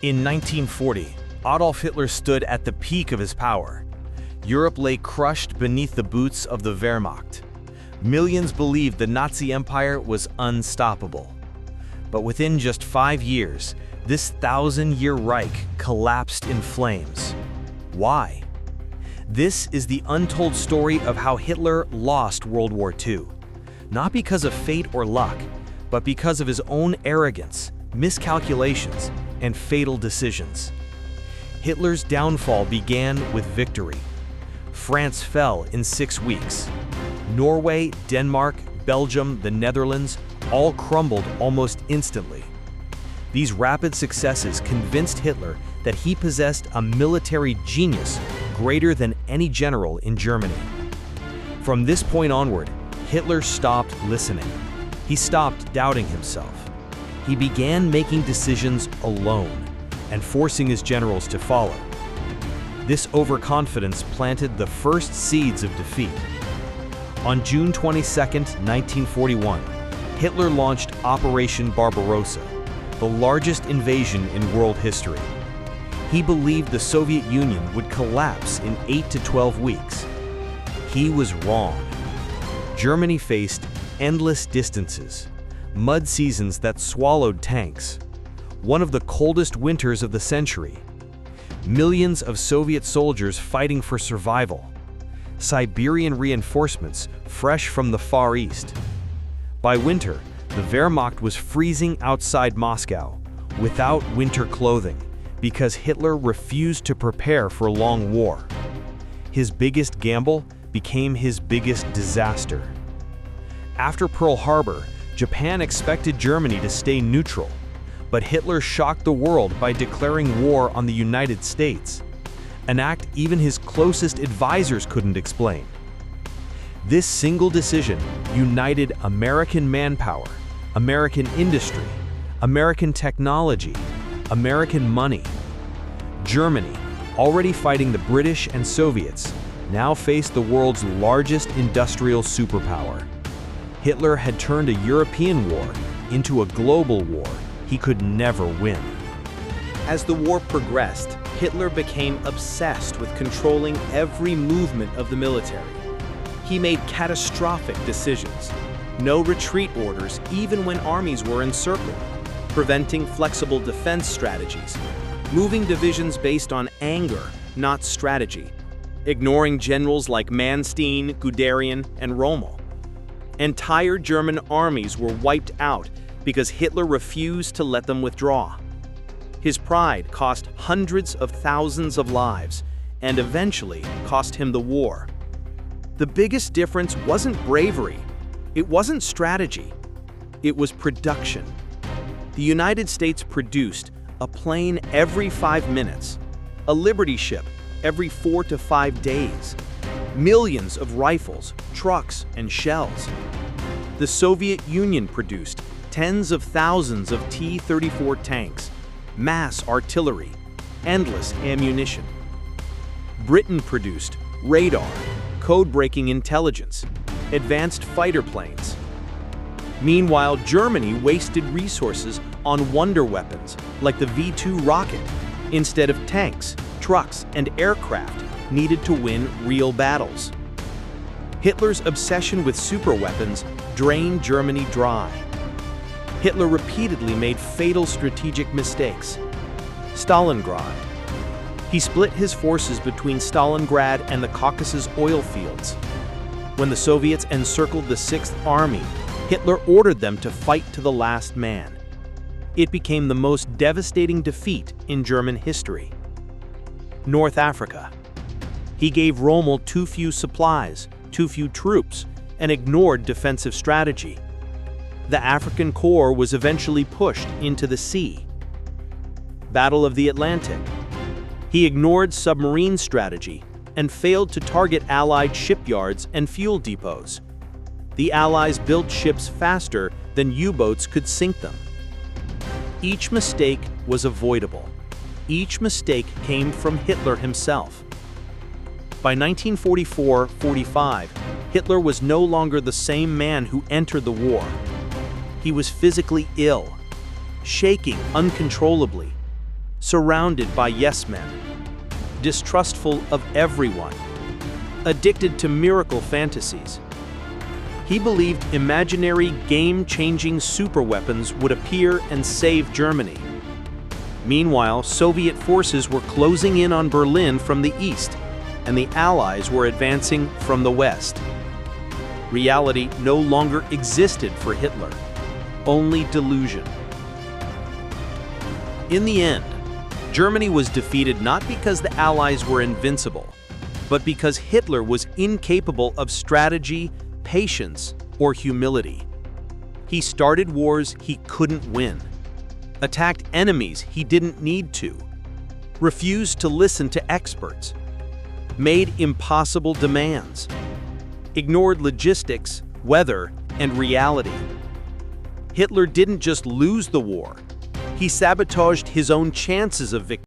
In 1940, Adolf Hitler stood at the peak of his power. Europe lay crushed beneath the boots of the Wehrmacht. Millions believed the Nazi Empire was unstoppable. But within just 5 years, this 1,000-year Reich collapsed in flames. Why? This is the untold story of how Hitler lost World War II. Not because of fate or luck, but because of his own arrogance, miscalculations, and fatal decisions. Hitler's downfall began with victory. France fell in 6 weeks. Norway, Denmark, Belgium, the Netherlands all crumbled almost instantly. These rapid successes convinced Hitler that he possessed a military genius greater than any general in Germany. From this point onward, Hitler stopped listening. He stopped doubting himself. He began making decisions alone and forcing his generals to follow. This overconfidence planted the first seeds of defeat. On June 22, 1941, Hitler launched Operation Barbarossa, the largest invasion in world history. He believed the Soviet Union would collapse in 8 to 12 weeks. He was wrong. Germany faced endless distances, mud seasons that swallowed tanks, one of the coldest winters of the century, millions of Soviet soldiers fighting for survival, Siberian reinforcements fresh from the Far East. By winter, the Wehrmacht was freezing outside Moscow, without winter clothing, because Hitler refused to prepare for a long war. His biggest gamble became his biggest disaster. After Pearl Harbor, Japan expected Germany to stay neutral, but Hitler shocked the world by declaring war on the United States, an act even his closest advisors couldn't explain. This single decision united American manpower, American industry, American technology, American money. Germany, already fighting the British and Soviets, now faced the world's largest industrial superpower. Hitler had turned a European war into a global war he could never win. As the war progressed, Hitler became obsessed with controlling every movement of the military. He made catastrophic decisions. No retreat orders even when armies were encircled, preventing flexible defense strategies, moving divisions based on anger, not strategy, ignoring generals like Manstein, Guderian, and Rommel. Entire German armies were wiped out because Hitler refused to let them withdraw. His pride cost hundreds of thousands of lives and eventually cost him the war. The biggest difference wasn't bravery, it wasn't strategy, it was production. The United States produced a plane every 5 minutes, a Liberty ship every 4 to 5 days, millions of rifles, trucks, and shells. The Soviet Union produced tens of thousands of T-34 tanks, mass artillery, endless ammunition. Britain produced radar, code-breaking intelligence, advanced fighter planes. Meanwhile, Germany wasted resources on wonder weapons like the V-2 rocket instead of tanks, trucks, and aircraft needed to win real battles. Hitler's obsession with superweapons drained Germany dry. Hitler repeatedly made fatal strategic mistakes. Stalingrad. He split his forces between Stalingrad and the Caucasus oil fields. When the Soviets encircled the Sixth Army, Hitler ordered them to fight to the last man. It became the most devastating defeat in German history. North Africa. He gave Rommel too few supplies, too few troops, and ignored defensive strategy. The African Corps was eventually pushed into the sea. Battle of the Atlantic. He ignored submarine strategy and failed to target Allied shipyards and fuel depots. The Allies built ships faster than U-boats could sink them. Each mistake was avoidable. Each mistake came from Hitler himself. By 1944-45, Hitler was no longer the same man who entered the war. He was physically ill, shaking uncontrollably, surrounded by yes-men, distrustful of everyone, addicted to miracle fantasies. He believed imaginary game-changing superweapons would appear and save Germany. Meanwhile, Soviet forces were closing in on Berlin from the east, and the Allies were advancing from the west. Reality no longer existed for Hitler, only delusion. In the end, Germany was defeated not because the Allies were invincible, but because Hitler was incapable of strategy, patience, or humility. He started wars he couldn't win, attacked enemies he didn't need to, refused to listen to experts, made impossible demands, ignored logistics, weather, and reality. Hitler didn't just lose the war, he sabotaged his own chances of victory.